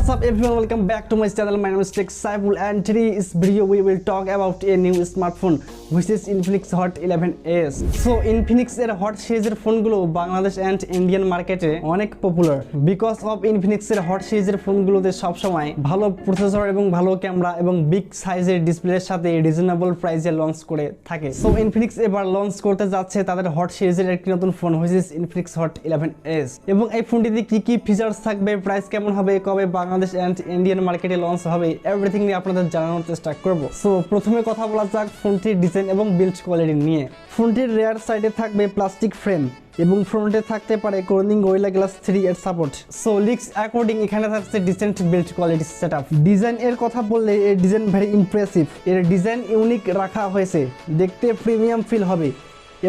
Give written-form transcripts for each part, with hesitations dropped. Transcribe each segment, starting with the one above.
what's up everyone, welcome back to my channel. My name is Tech Saiful and today in this video we will talk about a new smartphone which is Infinix Hot 11s. So Infinix এর hot series এর ফোনগুলো Bangladesh and Indian মার্কেটে অনেক popular because of Infinix এর hot series এর ফোনগুলোতে সব সময় ভালো প্রসেসর এবং ভালো ক্যামেরা এবং বিগ সাইজের ডিসপ্লের সাথে রিজনেবল প্রাইসে লঞ্চ করে থাকে। সো Infinix এবার লঞ্চ করতে যাচ্ছে তাদের hot series এর একটি নতুন phone which is Infinix Hot 11s এবং এই ফোনটিতে কি কি ফিচারস থাকবে, প্রাইস কেমন হবে, কবে বাংলাদেশ এন্ড ইন্ডিয়ান মার্কেটে লঞ্চ হবে, এভরিথিং নিয়ে আপনাদের জানানোর চেষ্টা করব। সো প্রথমে কথা বলা যাক ফোনটির ডিজাইন এবং বিল্ড কোয়ালিটি নিয়ে। ফোনটির রেয়ার সাইডে থাকবে প্লাস্টিক ফ্রেম এবং ফ্রন্টে থাকতে পারে কর্নিং গরিলা গ্লাস 3 এর সাপোর্ট। সো লিক্স অ্যাকর্ডিং এখানে থাকছে decent build quality setup. Design এর কথা বললে এর ডিজাইন ভেরি ইমপ্রেসিভ। এর ডিজাইন ইউনিক রাখা হয়েছে, দেখতে প্রিমিয়াম ফিল হবে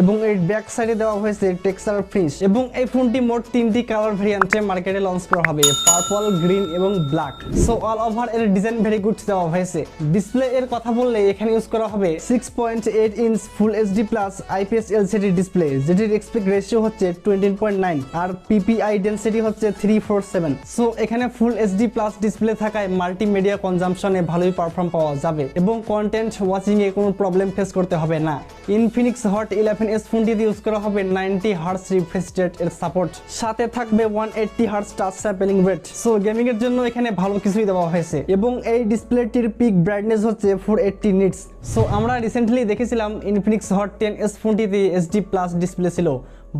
এবং এর ব্যাক সাইডে দেওয়া হয়েছে টেক্সচার ফিনিশ এবং এই ফোনটি মোট 3টি কালার ভেরিয়েন্টে মার্কেটে লঞ্চ করা হবে, পার্পল, গ্রিন এবং ব্ল্যাক। সো অল ওভার এর ডিজাইন ভেরি গুড দেওয়া হয়েছে। ডিসপ্লে এর কথা বললে এখানে ইউজ করা হবে 6.8 ইঞ্চ ফুল HD plus IPS LCD display, যেটির এসপেক্ট রেশিও হচ্ছে 20.9 আর পিপিআই ডেনসিটি হচ্ছে 347। সো এখানে ফুল এইচডি প্লাস ডিসপ্লে থাকায় মাল্টিমিডিয়া কনজাম্পশনে ভালোই পারফর্ম পাওয়া যাবে এবং কন্টেন্ট ওয়াচিং এ কোনো প্রবলেম ফেস করতে হবে না। ইনফিনিক্স হট 11s ফোনটিতে ইউজ করা হবে 90 হার্টজ রিফ্রেশ রেট এর সাপোর্ট, সাথে থাকবে 180 hertz touch sampling rate. So gaming এর জন্য এখানে ভালো কিছুই দেওয়া হয়েছে এবং এই ডিসপ্লেটির পিক ব্রাইটনেস হচ্ছে 480 নিটস। সো আমরা রিসেন্টলি দেখেছিলাম ইনফিনিক্স হট 10s ফোনটিতে এইচডি প্লাস ডিসপ্লে ছিল,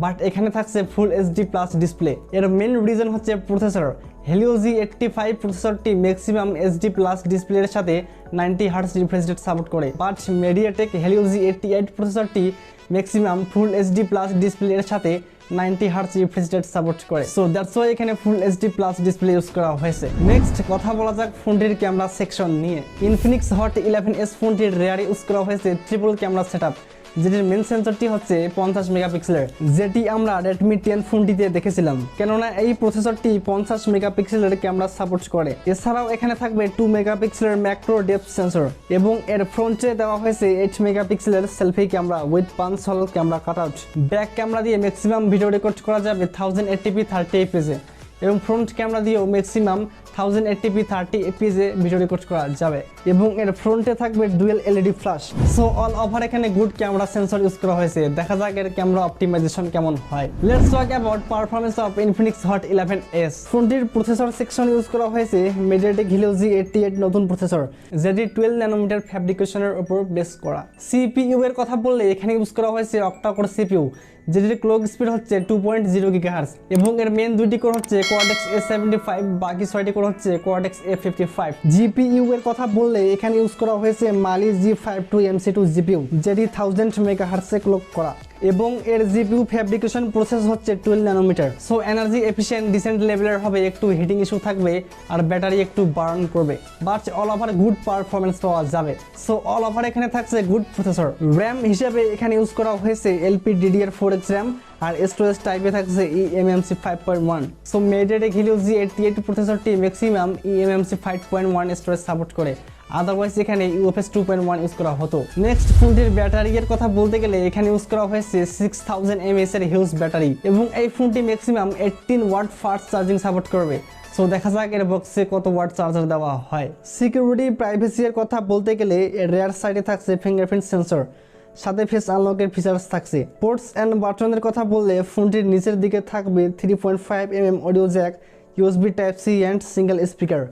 বাট এখানে থাকছে ফুল এইচডি প্লাস ডিসপ্লে। এর মেইন রিজন হচ্ছে প্রসেসর। Helio G85 প্রসেসরটি ম্যাক্সিমাম এইচডি প্লাস ডিসপ্লের সাথে 90 হার্টজ রিফ্রেশ রেট সাপোর্ট করে, বাট মিডিয়াটেক Helio G88 প্রসেসরটি ম্যাক্সিমাম ফুল এইচডি প্লাস ডিসপ্লের সাথে 90 হার্টজ রিফ্রেশ রেট সাপোর্ট করে। সো দ্যাটস ওয়াই এখানে full HD plus display use করা হয়েছে। নেক্সট কথা বলা যাক ফোনটির ক্যামেরা সেকশন নিয়ে। ইনফিনিক্স হট 11s ফোনটির রেয়ারে ইউজ করা হয়েছে ট্রিপল ক্যামেরা সেটআপ, যেটির মেন সেন্সরটি হচ্ছে 50 মেগাপিক্সেলের, যেটি আমরা Redmi 10 ফোনটিতে দেখেছিলাম, কেননা এই প্রসেসরটি 50 মেগাপিক্সেলের ক্যামেরা সাপোর্ট করে। এছাড়াও এখানে থাকবে 2 মেগাপিক্সেলের ম্যাক্রো ডেপথ সেন্সর এবং এর ফ্রন্টে দেওয়া হয়েছে 8 মেগাপিক্সেলের সেলফি ক্যামেরা উইথ পাঞ্চ হল ক্যামেরা কাটআউট। ব্যাক ক্যামেরা দিয়ে ম্যাক্সিমাম ভিডিও রেকর্ড করা যাবে 1080p 30fps এবং ফ্রন্ট ক্যামেরা দিয়েও maximum 1080p 30fps video record করা যাবে এবং এর ফ্রন্টে থাকবে dual LED flash. So all over এখানে গুড ক্যামেরা সেন্সর ইউজ করা হয়েছে, দেখা যাক এর ক্যামেরা অপটিমাইজেশন কেমন হয়। Let's talk about performance of Infinix Hot 11s। ফোনটির প্রসেসর সেকশন ইউজ করা হয়েছে MediaTek Helio G88 নতুন প্রসেসর, যেটি 12 ন্যানোমিটার ফ্যাব্রিকেশনের উপর বেস করা। সিপিইউ এর কথা বললে এখানে ইউজ করা হয়েছে অক্টা-কোর সিপিইউ, যেটির ক্লক স্পিড হচ্ছে 2.0 GHz এবং এর মেন দুইটি কোর হচ্ছে Cortex A75, বাকি 6টি কোর হচ্ছে Cortex A55। জিপিইউ এর কথা বললে এখানে ইউজ করা হয়েছে Mali G52MC2 জিপিইউ, যেটি 1000 MHz এ ক্লক করা এবং এর জিপিইউ ফ্যাব্রিকেশন প্রসেস হচ্ছে 12 nanometre. So energy efficient decent লেভেলের হবে, একটু হিটিং ইস্যু থাকবে আর ব্যাটারি একটু বার্ন করবে, but all over good performance পাওয়া যাবে। সো অল ওভার এখানে থাকছে গুড প্রসেসর। র্যাম হিসেবে এখানে ইউজ করা হয়েছে LPDDR4X র্যাম আর স্টোরেজ টাইপে থাকছে eMMC 5.1। So MediaTek Helio G88 প্রসেসরটি ম্যাক্সিমাম eMMC 5.1 স্টোরেজ সাপোর্ট করে, আদারওয়াইজ এখানে UFS 2.1 ইউজ করা হতো। নেক্সট ফোনটির ব্যাটারি এর কথা বলতে গেলে এখানে ইউজ করা হয়েছে 6000 mAh এর হিউজ ব্যাটারি এবং এই ফোনটি maximum 18 watt fast charging support করবে। সো দেখা যাক এর বক্সে কত ওয়াট চার্জার দেওয়া হয়। সিকিউরিটি প্রাইভেসি এর কথা বলতে গেলে এর রেয়ার সাইডে থাকছে ফিঙ্গারপ্রিন্ট সেন্সর, সাথে ফেস আনলকের ফিচার্স থাকছে। পোর্টস এন্ড বাটনের কথা বললে ফোনটির নিচের দিকে থাকবে 3.5 mm audio jack, USB Type-C and single speaker.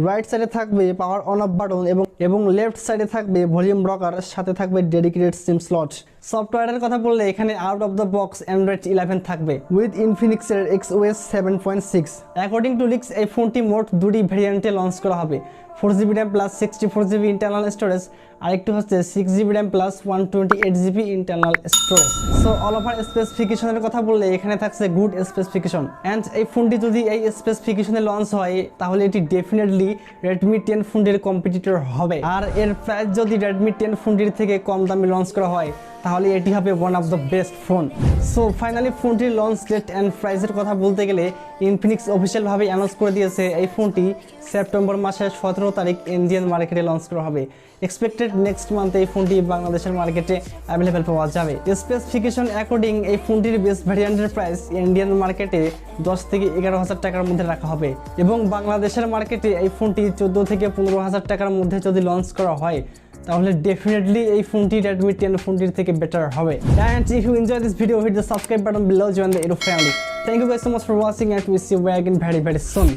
Right সাইডে থাকবে পাওয়ার অন অফ বাটন এবং লেফট সাইডে থাকবে ভলিউম রকার, সাথে থাকবে ডেডিকেটেড সিম স্লট। সফটওয়্যারের কথা বললে এখানে out of the box Android 11 থাকবে উইথ Infinix এর XOS 7.6। অ্যাকর্ডিং টু লিক্স এই ফোনটি মোট দুটি ভেরিয়েন্টে লঞ্চ করা হবে, 4GB RAM plus 64GB internal storage, আরেকটি হচ্ছে 6GB RAM plus 128GB internal storage. So all over স্পেসিফিকেশনের কথা বললে এখানে থাকছে গুড স্পেসিফিকেশন অ্যান্ড এই ফোনটি যদি এই স্পেসিফিকেশনে লঞ্চ হয় তাহলে এটি ডেফিনেটলি Redmi 10 ফোনটির কম্পিটিটর হবে। আর এর প্রাইস যদি Redmi 10 ফোনটির থেকে কম দামে লঞ্চ করা হয় তাহলে এটি হবে one of the best phone. So finally ফোনটির লঞ্চ ডেট অ্যান্ড প্রাইসের কথা বলতে গেলে ইনফিনিক্স অফিসিয়ালভাবে অ্যানাউন্স করে দিয়েছে এই ফোনটি সেপ্টেম্বর মাসের 17 তারিখ ইন্ডিয়ান মার্কেটে লঞ্চ করা হবে। এক্সপেক্টেড নেক্সট মান্থে এই ফোনটি বাংলাদেশের মার্কেটে অ্যাভেলেবেল পাওয়া যাবে। স্পেসিফিকেশন অ্যাকর্ডিং এই ফোনটির বেস্ট ভ্যারিয়েন্টের প্রাইস ইন্ডিয়ান মার্কেটে 10 থেকে 11,000 টাকার মধ্যে রাখা হবে এবং বাংলাদেশের মার্কেটে এই ফোনটি 14 থেকে 15,000 টাকার মধ্যে যদি লঞ্চ করা হয় তাহলে ডেফিনেটলি এই ফোনটি Redmi 10 ফোনটির থেকে বেটার হবে। And if you enjoy this video, hit the subscribe button below, join the Eero family. Thank you guys so much for watching and we see you again very soon.